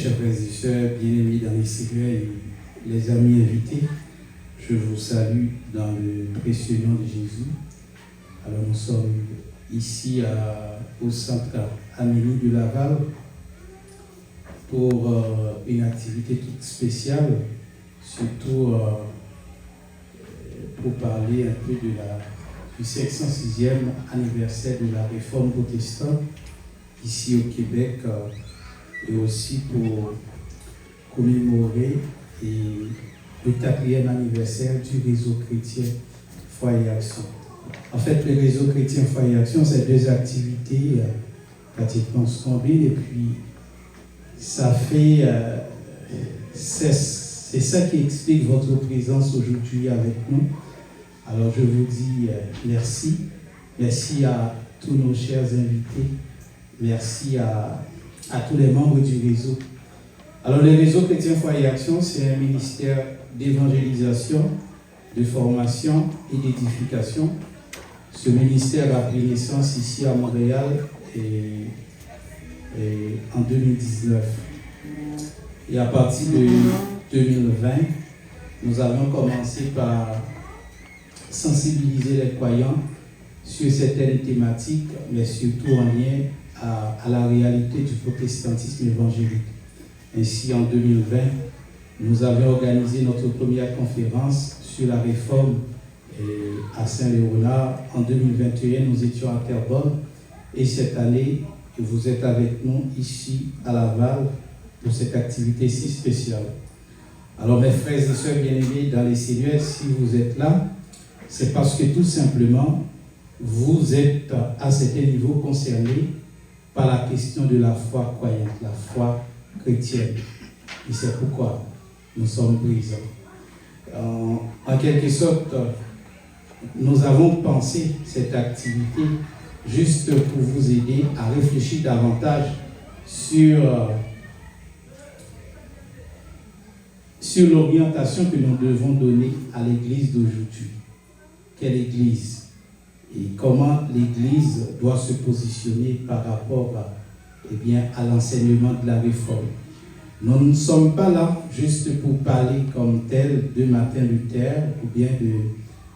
Chers frères et sœurs, bien-aimés dans les Seigneurs et les amis invités, je vous salue dans le précieux nom de Jésus. Alors nous sommes ici au centre Amélie de Laval pour une activité toute spéciale, surtout pour parler un peu du 506e anniversaire de la réforme protestante ici au Québec, et aussi pour commémorer le 4e anniversaire du réseau chrétien Foi et Action. En fait, le réseau chrétien Foi et Action, c'est deux activités pratiquement se combinent, et puis ça fait, c'est ça qui explique votre présence aujourd'hui avec nous. Alors je vous dis merci. Merci à tous nos chers invités. Merci à tous les membres du réseau. Alors le réseau chrétien Foi et Action, c'est un ministère d'évangélisation, de formation et d'édification. Ce ministère a pris naissance ici à Montréal en 2019. Et à partir de 2020, nous avons commencé par sensibiliser les croyants sur certaines thématiques, mais surtout en lien à la réalité du protestantisme évangélique. Ainsi, en 2020, nous avions organisé notre première conférence sur la réforme à Saint-Léonard. En 2021, nous étions à Terrebonne. Et cette année, vous êtes avec nous ici à Laval pour cette activité si spéciale. Alors, mes frères et sœurs bien-aimés dans les Seigneurs, si vous êtes là, c'est parce que tout simplement, vous êtes à certain niveau concernés par la question de la foi croyante, la foi chrétienne. Et c'est pourquoi nous sommes présents. En quelque sorte, nous avons pensé cette activité juste pour vous aider à réfléchir davantage sur l'orientation que nous devons donner à l'Église d'aujourd'hui. Quelle Église? Et comment l'Église doit se positionner par rapport à l'enseignement de la réforme. Nous ne sommes pas là juste pour parler comme tel de Martin Luther ou bien de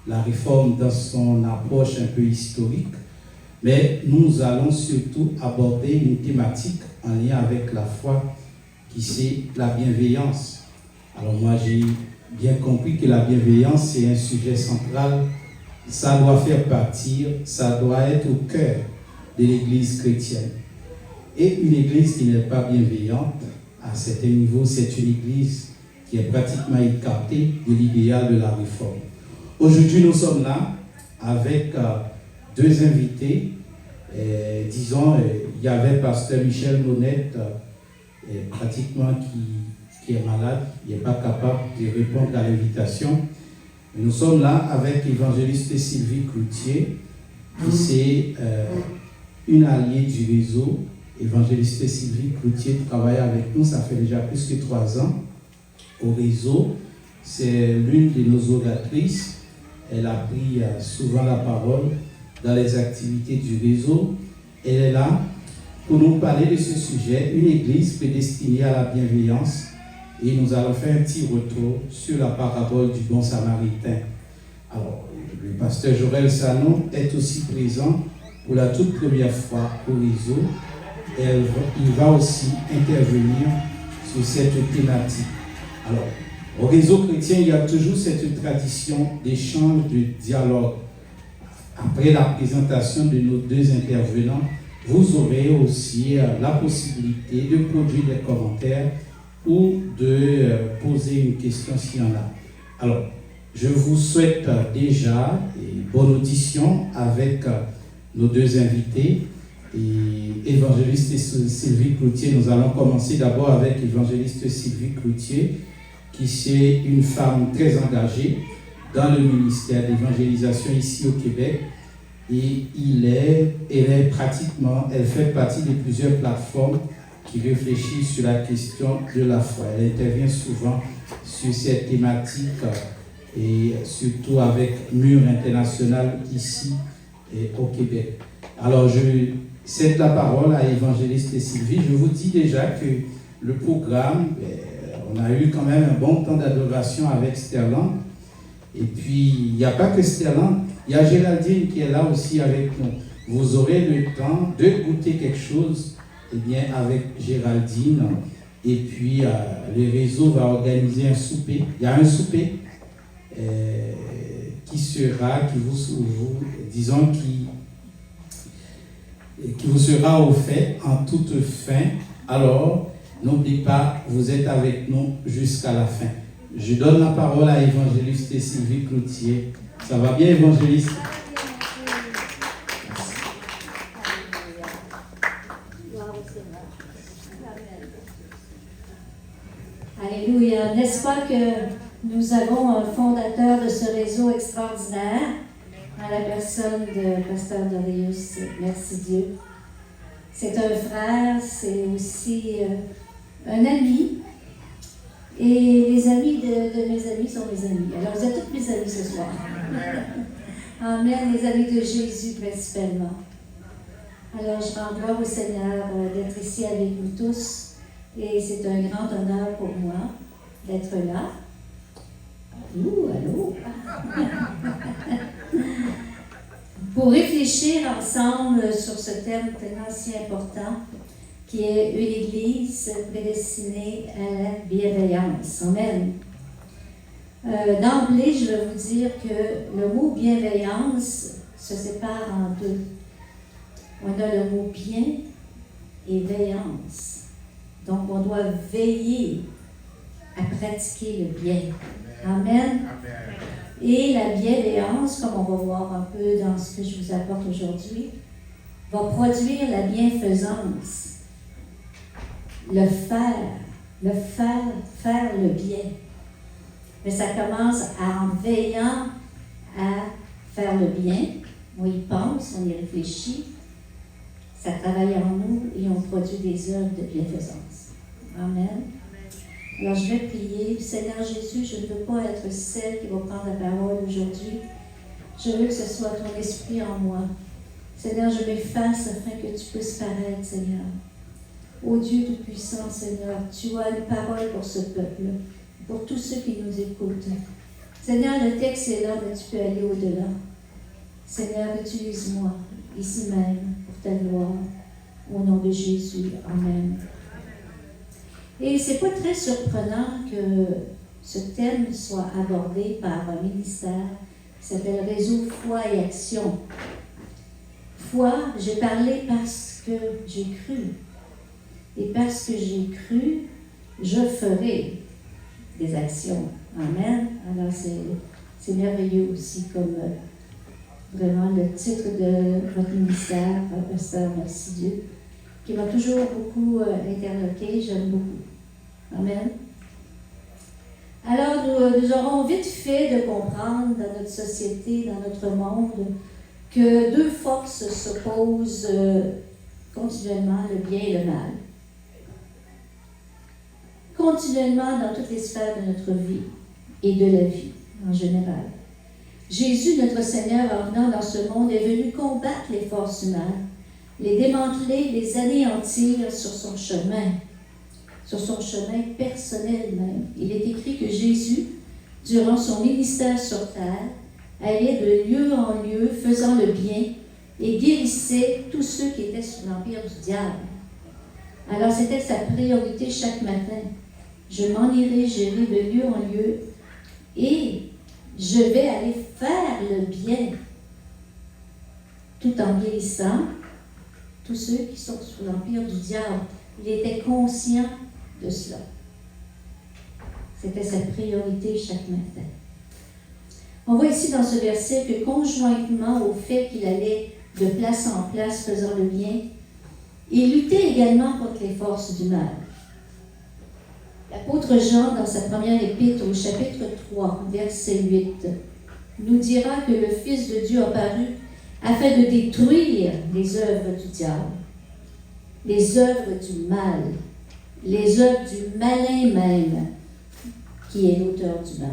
la réforme dans son approche un peu historique, mais nous allons surtout aborder une thématique en lien avec la foi qui c'est la bienveillance. Alors moi j'ai bien compris que la bienveillance c'est un sujet central. Ça doit faire partir, ça doit être au cœur de l'Église chrétienne. Et une Église qui n'est pas bienveillante, à certains niveaux, c'est une Église qui est pratiquement écartée de l'idéal de la réforme. Aujourd'hui, nous sommes là avec deux invités. Disons, il y avait pasteur Michel Monette, pratiquement qui est malade, il n'est pas capable de répondre à l'invitation. Nous sommes là avec l'évangéliste Sylvie Cloutier, qui c'est une alliée du réseau. Évangéliste Sylvie Cloutier travaille avec nous, ça fait déjà plus que 3 ans au réseau. C'est l'une de nos oratrices. Elle a pris souvent la parole dans les activités du réseau. Elle est là pour nous parler de ce sujet, une église prédestinée à la bienveillance. Et nous allons faire un petit retour sur la parabole du bon samaritain. Alors, le pasteur Jorel Sanon est aussi présent pour la toute première fois au réseau. Il va aussi intervenir sur cette thématique. Alors, au réseau chrétien, il y a toujours cette tradition d'échange, de dialogue. Après la présentation de nos deux intervenants, vous aurez aussi la possibilité de produire des commentaires ou de poser une question s'il y en a. Alors, je vous souhaite déjà bonne audition avec nos deux invités. Et évangéliste Sylvie Cloutier, nous allons commencer d'abord avec évangéliste Sylvie Cloutier, qui est une femme très engagée dans le ministère d'évangélisation ici au Québec. Et elle fait partie de plusieurs plateformes qui réfléchit sur la question de la foi. Elle intervient souvent sur cette thématique et surtout avec Mur International ici au Québec. Alors, je cède la parole à évangéliste Sylvie. Je vous dis déjà que le programme. On a eu quand même un bon temps d'adoration avec Sterland. Et puis, il n'y a pas que Sterland, il y a Géraldine qui est là aussi avec nous. Vous aurez le temps de goûter quelque chose, eh bien, avec Géraldine. Et puis, le réseau va organiser un souper. Il y a un souper qui vous sera offert en toute fin. Alors, n'oubliez pas, vous êtes avec nous jusqu'à la fin. Je donne la parole à évangéliste Sylvie Cloutier. Ça va bien, évangéliste? Alléluia. N'est-ce pas que nous avons un fondateur de ce réseau extraordinaire, à la personne de Pasteur Dorius. Merci Dieu. C'est un frère, c'est aussi un ami. Et les amis de mes amis sont mes amis. Alors vous êtes tous mes amis ce soir. Amen, les amis de Jésus principalement. Alors je rends gloire au Seigneur d'être ici avec vous tous. Et c'est un grand honneur pour moi d'être là. Allô? Pour réfléchir ensemble sur ce thème tellement si important qui est une Église prédestinée à la bienveillance. Amen. D'emblée, je vais vous dire que le mot bienveillance se sépare en deux. On a le mot bien et veillance. Donc, on doit veiller à pratiquer le bien. Amen. Et la bienveillance, comme on va voir un peu dans ce que je vous apporte aujourd'hui, va produire la bienfaisance. Faire le bien. Mais ça commence en veillant à faire le bien. On y pense, on y réfléchit. Ça travaille en nous et on produit des œuvres de bienfaisance. Amen. Alors je vais prier. Seigneur Jésus, je ne veux pas être celle qui va prendre la parole aujourd'hui. Je veux que ce soit ton esprit en moi. Seigneur, je m'efface afin que tu puisses paraître, Seigneur. Ô Dieu Tout-Puissant, Seigneur, tu as une parole pour ce peuple, pour tous ceux qui nous écoutent. Seigneur, le texte est là, mais tu peux aller au-delà. Seigneur, utilise-moi, ici même, pour ta gloire, au nom de Jésus. Amen. Et c'est pas très surprenant que ce thème soit abordé par un ministère qui s'appelle Réseau Foi et Action. Foi, j'ai parlé parce que j'ai cru. Et parce que j'ai cru, je ferai des actions. Amen. Alors c'est merveilleux aussi comme vraiment le titre de votre ministère, Pasteur, merci Dieu, qui m'a toujours beaucoup interloqué, j'aime beaucoup. Amen. Alors nous aurons vite fait de comprendre dans notre société, dans notre monde, que deux forces s'opposent continuellement, le bien et le mal. Continuellement dans toutes les sphères de notre vie et de la vie en général. Jésus, notre Seigneur, en venant dans ce monde, est venu combattre les forces humaines, les démanteler, les anéantir sur son chemin personnel même. Il est écrit que Jésus, durant son ministère sur terre, allait de lieu en lieu, faisant le bien, et guérissait tous ceux qui étaient sous l'empire du diable. Alors c'était sa priorité chaque matin. Je m'en irai, j'irai de lieu en lieu, et je vais aller faire le bien, tout en guérissant tous ceux qui sont sous l'empire du diable. Il était conscient de cela. C'était sa priorité chaque matin. On voit ici dans ce verset que conjointement au fait qu'il allait de place en place faisant le bien, il luttait également contre les forces du mal. L'apôtre Jean, dans sa première épître, au chapitre 3, verset 8, nous dira que le Fils de Dieu a paru afin de détruire les œuvres du diable, les œuvres du mal, les œuvres du malin même, qui est l'auteur du mal.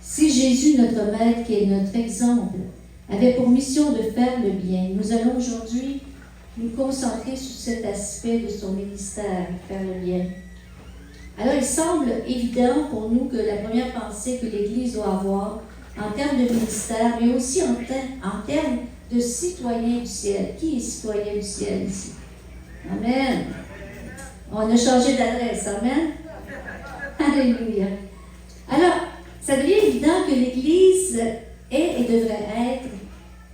Si Jésus, notre Maître, qui est notre exemple, avait pour mission de faire le bien, nous allons aujourd'hui nous concentrer sur cet aspect de son ministère, faire le bien. Alors, il semble évident pour nous que la première pensée que l'Église doit avoir en termes de ministère, mais aussi en termes de citoyen du ciel. Qui est citoyen du ciel ici? Amen. On a changé d'adresse. Amen. Alléluia. Alors, ça devient évident que l'Église est et devrait être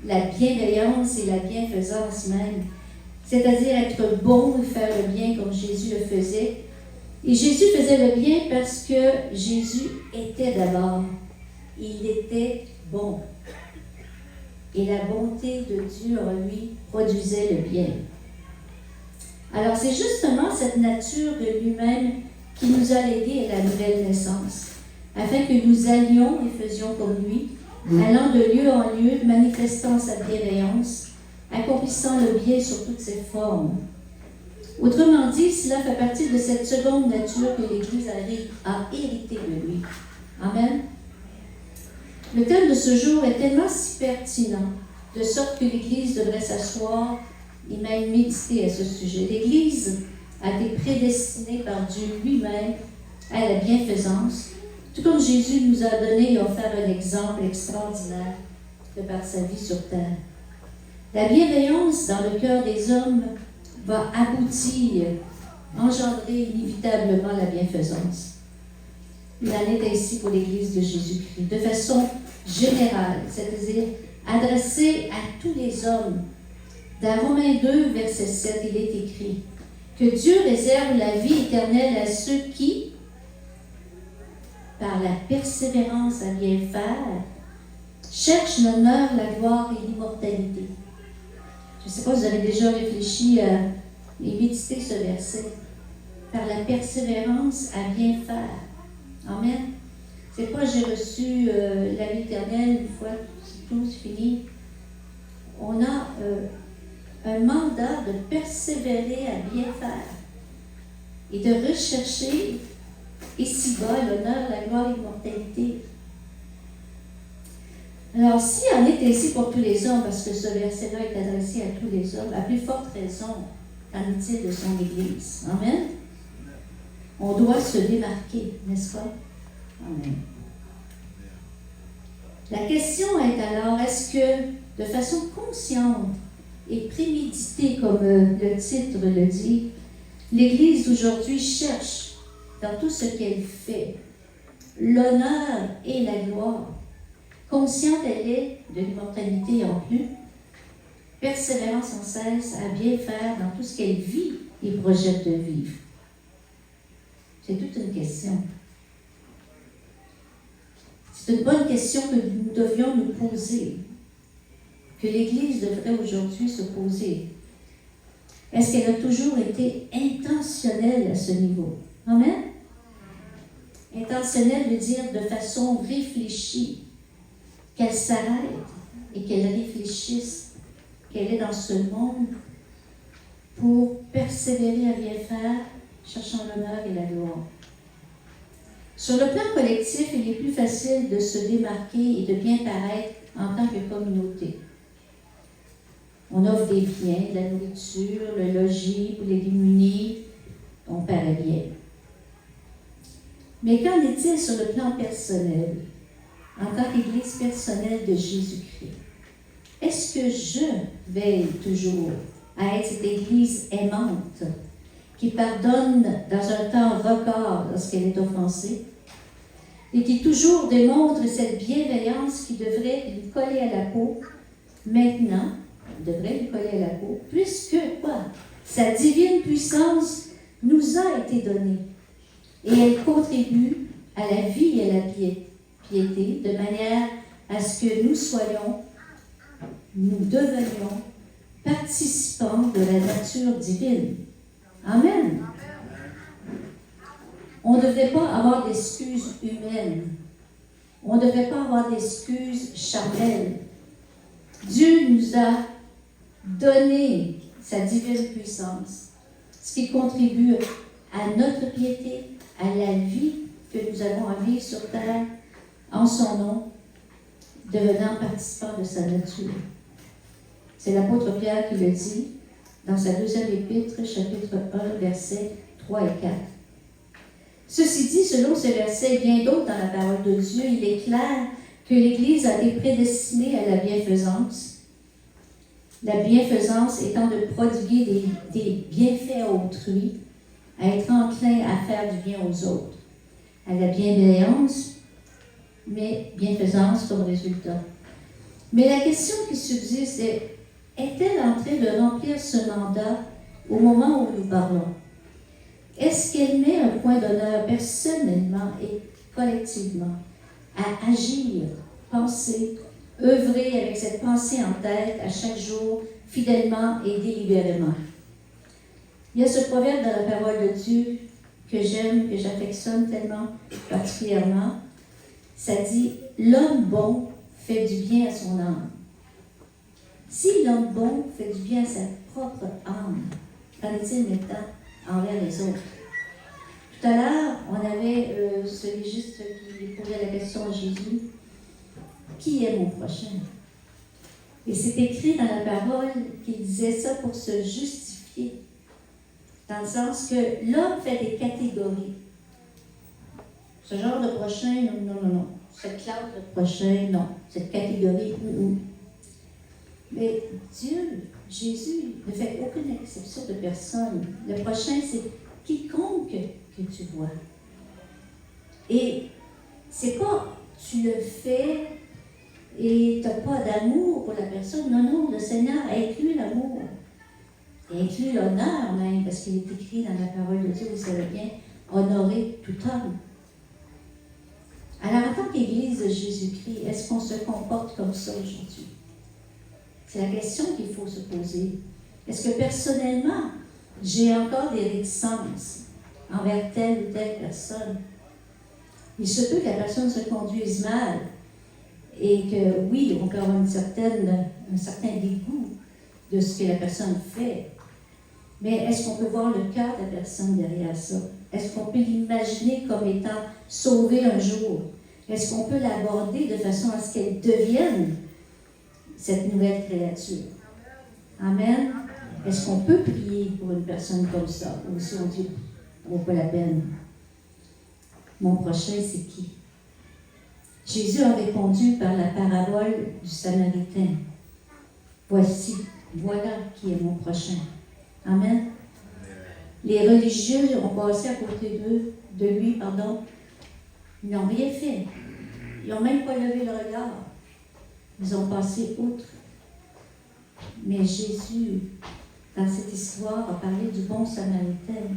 la bienveillance et la bienfaisance même. C'est-à-dire être bon et faire le bien comme Jésus le faisait. Et Jésus faisait le bien parce que Jésus était d'abord. Il était bon. Et la bonté de Dieu en lui produisait le bien. Alors c'est justement cette nature de lui-même qui nous a légué à la nouvelle naissance, afin que nous allions et faisions comme lui, allant de lieu en lieu, manifestant sa bienveillance, accomplissant le bien sur toutes ses formes. Autrement dit, cela fait partie de cette seconde nature que l'Église a hérité de lui. Amen. Le thème de ce jour est tellement si pertinent, de sorte que l'Église devrait s'asseoir et même méditer à ce sujet. L'Église a été prédestinée par Dieu lui-même à la bienfaisance, tout comme Jésus nous a donné et offert un exemple extraordinaire de par sa vie sur terre. La bienveillance dans le cœur des hommes va aboutir, engendrer inévitablement la bienfaisance. Il en est ainsi pour l'Église de Jésus-Christ, de façon générale, c'est-à-dire adressée à tous les hommes. Dans Romains 2, verset 7, il est écrit que Dieu réserve la vie éternelle à ceux qui, par la persévérance à bien faire, cherchent l'honneur, la gloire et l'immortalité. Je ne sais pas si vous avez déjà réfléchi et médité ce verset. Par la persévérance à bien faire. Amen. C'est pas j'ai reçu la vie éternelle une fois, c'est tout, c'est fini. On a un mandat de persévérer à bien faire et de rechercher ici-bas l'honneur, la gloire et l'immortalité. Alors, si on est ainsi pour tous les hommes, parce que ce verset-là est adressé à tous les hommes, à plus forte raison, qu'en est-il de son Église? Amen. On doit se démarquer, n'est-ce pas? Amen. La question est alors, est-ce que, de façon consciente et préméditée, comme le titre le dit, l'Église d'aujourd'hui cherche, dans tout ce qu'elle fait, l'honneur et la gloire? Consciente elle est de l'immortalité en plus, persévérant sans cesse à bien faire dans tout ce qu'elle vit et projette de vivre. C'est toute une question. C'est une bonne question que nous devions nous poser, que l'Église devrait aujourd'hui se poser. Est-ce qu'elle a toujours été intentionnelle à ce niveau? Amen? Intentionnelle veut dire de façon réfléchie, qu'elle s'arrête et qu'elle réfléchisse, qu'elle est dans ce monde pour persévérer à bien faire, cherchant l'honneur et la gloire. Sur le plan collectif, il est plus facile de se démarquer et de bien paraître en tant que communauté. On offre des biens, de la nourriture, le logis pour les démunis, on paraît bien. Mais qu'en est-il sur le plan personnel, en tant qu'Église personnelle de Jésus-Christ? Est-ce que je veille toujours à être cette Église aimante, qui pardonne dans un temps record lorsqu'elle est offensée, et qui toujours démontre cette bienveillance qui devrait lui coller à la peau maintenant, devrait lui coller à la peau, puisque quoi? Sa divine puissance nous a été donnée, et elle contribue à la vie et à la piété, de manière à ce que nous devenions participants de la nature divine. Amen. On ne devrait pas avoir d'excuses humaines. On ne devrait pas avoir d'excuses charnelles. Dieu nous a donné sa divine puissance, ce qui contribue à notre piété, à la vie que nous avons à vivre sur terre, en son nom, devenant participants de sa nature. C'est l'apôtre Pierre qui le dit dans sa deuxième épître, chapitre 1, versets 3 et 4. Ceci dit, selon ce verset et bien d'autres dans la parole de Dieu, il est clair que l'Église a été prédestinée à la bienfaisance. La bienfaisance étant de prodiguer des bienfaits à autrui, à être enclin à faire du bien aux autres, à la bienveillance, mais bienfaisance comme résultat. Mais la question qui subsiste est-elle en train de remplir ce mandat au moment où nous parlons? Est-ce qu'elle met un point d'honneur personnellement et collectivement à agir, penser, œuvrer avec cette pensée en tête à chaque jour, fidèlement et délibérément? Il y a ce proverbe dans la parole de Dieu que j'aime, que j'affectionne tellement particulièrement. Ça dit « L'homme bon fait du bien à son âme ». Si l'homme bon fait du bien à sa propre âme, qu'en est-il maintenant envers les autres? Tout à l'heure, on avait ce légiste qui posait la question à Jésus « Qui est mon prochain ?» Et c'est écrit dans la parole qu'il disait ça pour se justifier, dans le sens que l'homme fait des catégories. Ce genre de prochain, non. Cette classe de prochain, non. Cette catégorie, Mais Dieu, Jésus, ne fait aucune exception de personne. Le prochain, c'est quiconque que tu vois. Et c'est pas tu le fais et tu n'as pas d'amour pour la personne. Non, le Seigneur inclut l'amour. Il inclut l'honneur même, parce qu'il est écrit dans la parole de Dieu, vous savez bien, honorer tout homme. Alors, en tant qu'Église de Jésus-Christ, est-ce qu'on se comporte comme ça aujourd'hui? C'est la question qu'il faut se poser. Est-ce que personnellement, j'ai encore des réticences envers telle ou telle personne? Il se peut que la personne se conduise mal et que, oui, on peut avoir un certain dégoût de ce que la personne fait. Mais est-ce qu'on peut voir le cœur de la personne derrière ça? Est-ce qu'on peut l'imaginer comme étant sauvée un jour? Est-ce qu'on peut l'aborder de façon à ce qu'elle devienne cette nouvelle créature? Amen. Est-ce qu'on peut prier pour une personne comme ça? Ou si on dit, ça ne vaut pas la peine. Mon prochain, c'est qui? Jésus a répondu par la parabole du Samaritain. Voilà qui est mon prochain. Amen. Les religieux ont passé à côté de lui. Ils n'ont rien fait. Ils n'ont même pas levé le regard. Ils ont passé outre. Mais Jésus, dans cette histoire, a parlé du bon Samaritain,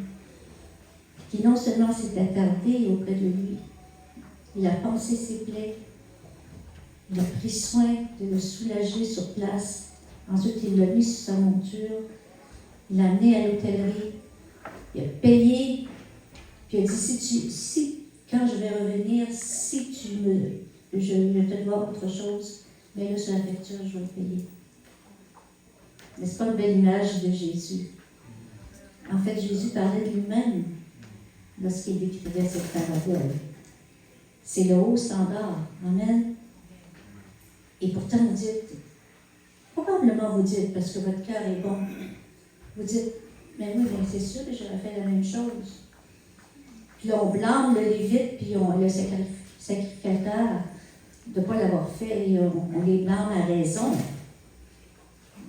qui non seulement s'est attardé auprès de lui, il a pansé ses plaies, il a pris soin de le soulager sur place. Ensuite, il l'a mis sur sa monture, il l'a amené à l'hôtellerie, il a payé, puis il a dit, quand je vais revenir, je te dois autre chose, mais là, sur la facture, je vais le payer. N'est-ce pas une belle image de Jésus? En fait, Jésus parlait de lui-même lorsqu'il décrivait cette parabole. C'est le haut standard. Amen. Et pourtant, probablement vous dites, parce que votre cœur est bon, vous dites, mais oui, mais c'est sûr que j'aurais fait la même chose. Puis là, on blâme le Lévite, puis le sacrificateur de ne pas l'avoir fait, et on les blâme à raison.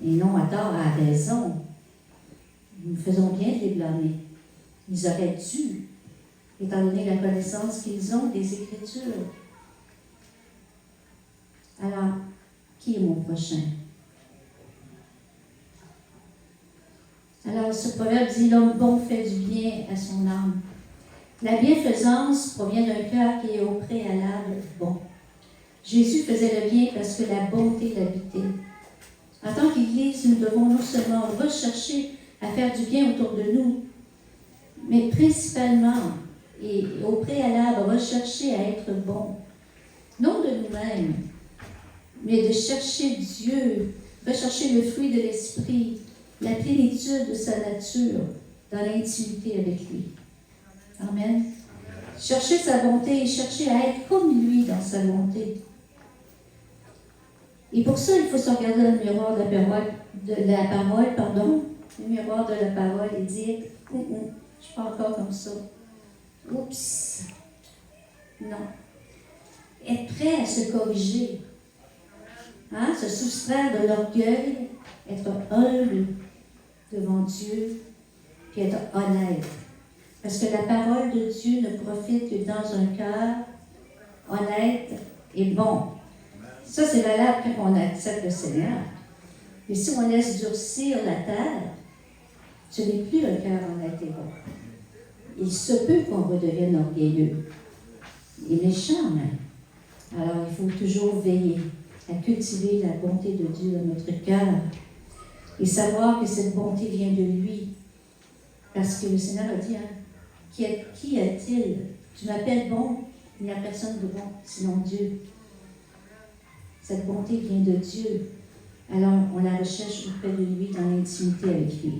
Et non à tort, à raison. Nous faisons bien de les blâmer. Ils auraient dû, étant donné la connaissance qu'ils ont des Écritures. Alors, qui est mon prochain? Alors, ce proverbe dit, l'homme bon fait du bien à son âme. La bienfaisance provient d'un cœur qui est au préalable bon. Jésus faisait le bien parce que la bonté l'habitait. En tant qu'Église, nous devons non seulement rechercher à faire du bien autour de nous, mais principalement et au préalable rechercher à être bon. Non de nous-mêmes, mais de chercher Dieu, rechercher le fruit de l'Esprit, la plénitude de sa nature dans l'intimité avec lui. Amen. Chercher sa bonté et chercher à être comme lui dans sa bonté. Et pour ça, il faut se regarder dans le miroir de la parole, le miroir de la parole et dire je ne suis pas encore comme ça. Oups! Non. Être prêt à se corriger. Hein? Se soustraire de l'orgueil, être humble devant Dieu, puis être honnête. Parce que la parole de Dieu ne profite que dans un cœur honnête et bon. Ça, c'est valable quand on accepte le Seigneur. Mais si on laisse durcir la terre, ce n'est plus un cœur honnête et bon. Il se peut qu'on redevienne orgueilleux et méchant même. Alors, il faut toujours veiller à cultiver la bonté de Dieu dans notre cœur et savoir que cette bonté vient de lui. Parce que le Seigneur a dit, qui a-t-il? Tu m'appelles bon, il n'y a personne de bon, sinon Dieu. Cette bonté vient de Dieu. Alors, on la recherche auprès de lui dans l'intimité avec lui.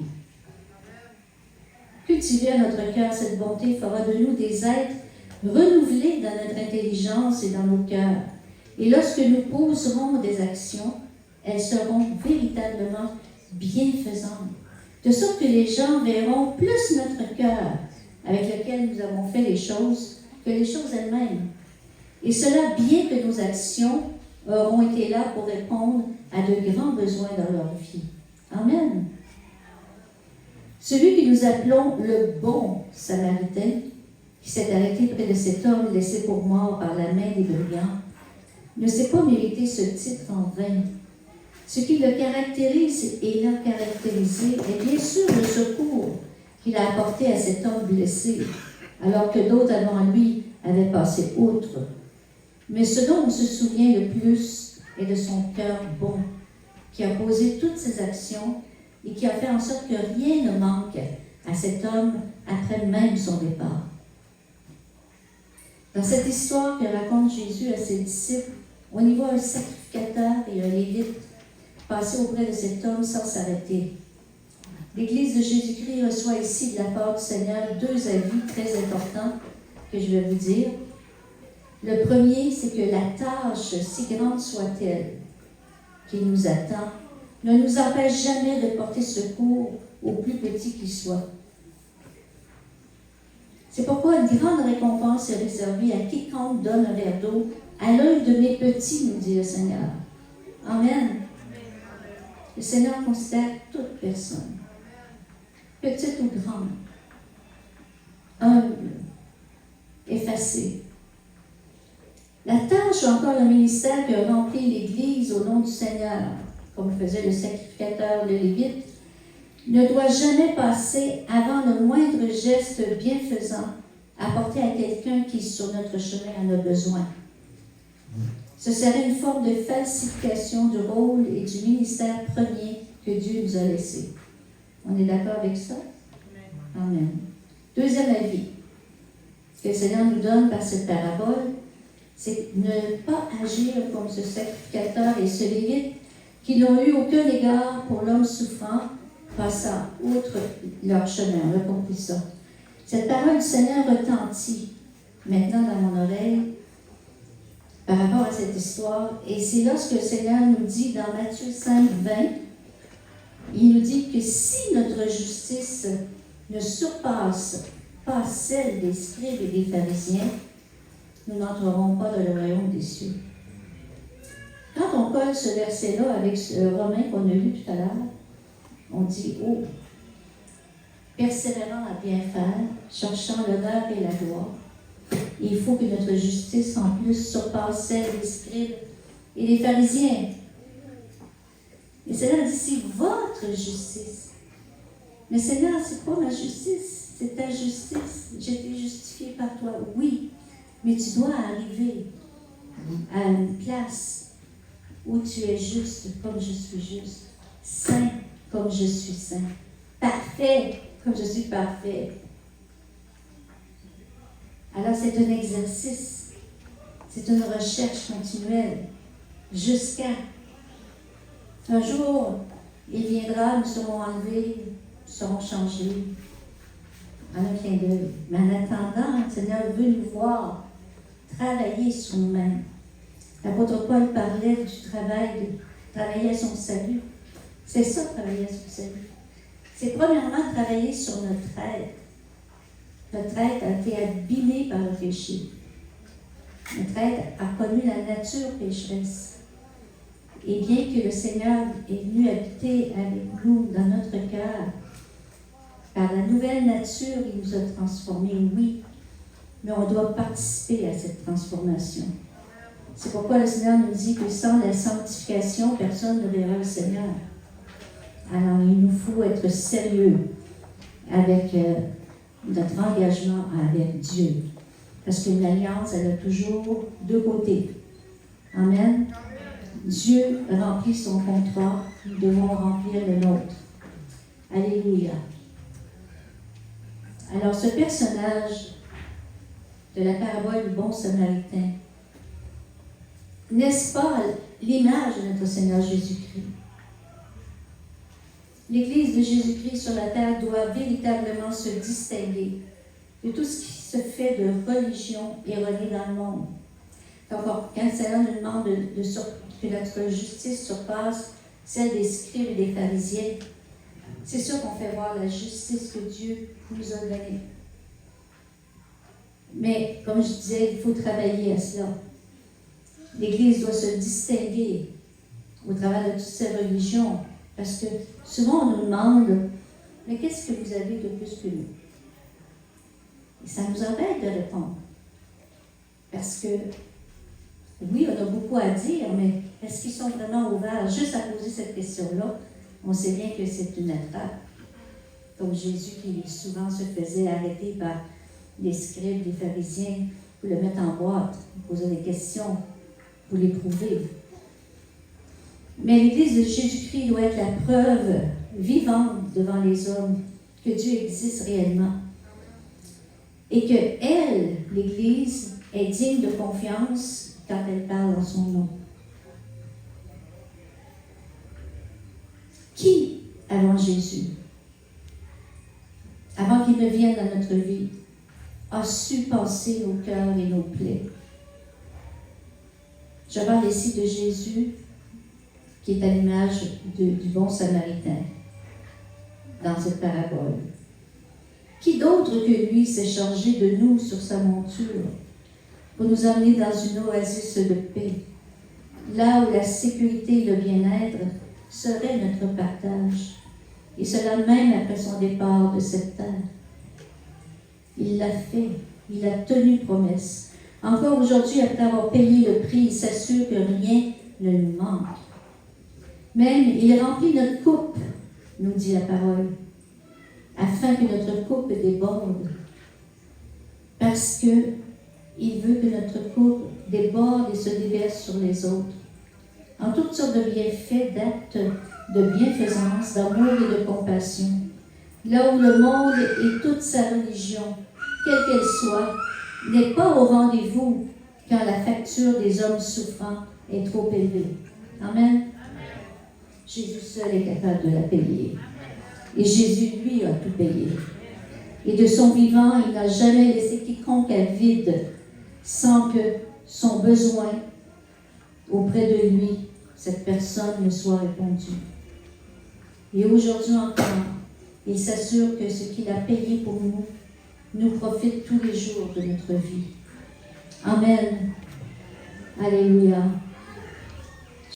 Cultiver à notre cœur cette bonté fera de nous des êtres renouvelés dans notre intelligence et dans nos cœurs. Et lorsque nous poserons des actions, elles seront véritablement bienfaisantes. De sorte que les gens verront plus notre cœur avec lequel nous avons fait les choses que les choses elles-mêmes. Et cela bien que nos actions auront été là pour répondre à de grands besoins dans leur vie. Amen. Celui que nous appelons le bon Samaritain, qui s'est arrêté près de cet homme laissé pour mort par la main des brigands, ne s'est pas mérité ce titre en vain. Ce qui le caractérise et l'a caractérisé est bien sûr le secours qu'il a apporté à cet homme blessé, alors que d'autres avant lui avaient passé outre. Mais ce dont on se souvient le plus est de son cœur bon, qui a posé toutes ses actions et qui a fait en sorte que rien ne manque à cet homme après même son départ. Dans cette histoire que raconte Jésus à ses disciples, on y voit un sacrificateur et un lévite passer auprès de cet homme sans s'arrêter. L'Église de Jésus-Christ reçoit ici de la part du Seigneur deux avis très importants que je vais vous dire. Le premier, c'est que la tâche, si grande soit-elle, qui nous attend, ne nous empêche jamais de porter secours au plus petit qu'il soit. C'est pourquoi une grande récompense est réservée à quiconque donne un verre d'eau à l'un de mes petits, nous dit le Seigneur. Amen. Le Seigneur considère toute personne, petite ou grande, humble, effacée. La tâche ou encore le ministère que remplit l'Église au nom du Seigneur, comme faisait le sacrificateur, le Lévite, ne doit jamais passer avant le moindre geste bienfaisant apporté à quelqu'un qui, sur notre chemin, en a besoin. Ce serait une forme de falsification du rôle et du ministère premier que Dieu nous a laissé. On est d'accord avec ça? Amen. Deuxième avis que le Seigneur nous donne par cette parabole, c'est ne pas agir comme ce sacrificateur et ce lévite qui n'ont eu aucun égard pour l'homme souffrant passant outre leur chemin. On a compris ça. Cette parole du Seigneur retentit maintenant dans mon oreille par rapport à cette histoire. Et c'est lorsque le Seigneur nous dit dans Matthieu 5, 20, il nous dit que si notre justice ne surpasse pas celle des scribes et des pharisiens, nous n'entrerons pas dans le royaume des cieux. Quand on colle ce verset-là avec le Romain qu'on a lu tout à l'heure, on dit « Oh, persévérant à bien faire, cherchant l'honneur et la gloire. » Il faut que notre justice, en plus, surpasse celle des scribes et des pharisiens. Et Seigneur dit « C'est votre justice. » Mais Seigneur, c'est pas ma justice, c'est ta justice. J'ai été justifié par toi, oui. Mais tu dois arriver à une place où tu es juste comme je suis juste, saint comme je suis saint, parfait comme je suis parfait. Alors c'est un exercice, c'est une recherche continuelle, jusqu'à un jour, il viendra, nous serons enlevés, nous serons changés en un clin d'œil. Mais en attendant, le Seigneur veut nous voir travailler sur nous-mêmes. L'apôtre Paul parlait du travail, de travailler à son salut. C'est ça, travailler à son salut. c'est premièrement travailler sur notre être. Notre être a été abîmé par le péché. Notre être a connu la nature pécheresse. Et bien que le Seigneur est venu habiter avec nous dans notre cœur, par la nouvelle nature, il nous a transformés, oui, mais on doit participer à cette transformation. C'est pourquoi le Seigneur nous dit que sans la sanctification, personne ne verra le Seigneur. Alors, il nous faut être sérieux avec notre engagement avec Dieu. Parce qu'une alliance, elle a toujours deux côtés. Amen. Dieu remplit son contrat, nous devons remplir le nôtre. Alléluia. Alors, ce personnage de la parabole du bon samaritain, n'est-ce pas l'image de notre Seigneur Jésus-Christ? L'Église de Jésus-Christ sur la terre doit véritablement se distinguer de tout ce qui se fait de religion erronée dans le monde. Donc, quand le Seigneur nous demande que notre justice surpasse celle des scribes et des pharisiens, c'est sûr qu'on fait voir la justice que Dieu nous a donnée. Mais, comme je disais, il faut travailler à cela. L'Église doit se distinguer au travers de toutes ces religions, parce que souvent on nous demande, mais qu'est-ce que vous avez de plus que nous? Et ça nous embête de répondre. Parce que, oui, on a beaucoup à dire, mais est-ce qu'ils sont vraiment ouverts juste à poser cette question-là? On sait bien que c'est une attrape. Comme Jésus qui souvent se faisait arrêter par les scribes, les pharisiens, pour le mettre en boîte, pour poser des questions, pour l'éprouver. Mais l'Église de Jésus-Christ doit être la preuve vivante devant les hommes que Dieu existe réellement. Et que elle, l'Église, est digne de confiance quand elle parle en son nom. Qui, avant Jésus, avant qu'il ne vienne dans notre vie, a su penser nos cœurs et nos plaies? Je parle ici de Jésus, qui est à l'image du bon samaritain dans cette parabole. Qui d'autre que lui s'est chargé de nous sur sa monture pour nous amener dans une oasis de paix, là où la sécurité et le bien-être seraient notre partage, et cela même après son départ de cette terre? Il l'a fait, il a tenu promesse. Encore aujourd'hui, après avoir payé le prix, il s'assure que rien ne nous manque. Même, il remplit notre coupe, nous dit la parole, afin que notre coupe déborde. Parce que il veut que notre coupe déborde et se déverse sur les autres. En toutes sortes de bienfaits, d'actes de bienfaisance, d'amour et de compassion. Là où le monde et toute sa religion, quelle qu'elle soit, n'est pas au rendez-vous quand la facture des hommes souffrants est trop élevée. Amen. Jésus seul est capable de la payer. Et Jésus, lui, a tout payé. Et de son vivant, il n'a jamais laissé quiconque à vide sans que son besoin auprès de lui, cette personne, ne soit répondu. Et aujourd'hui encore, il s'assure que ce qu'il a payé pour nous profite tous les jours de notre vie. Amen. Alléluia.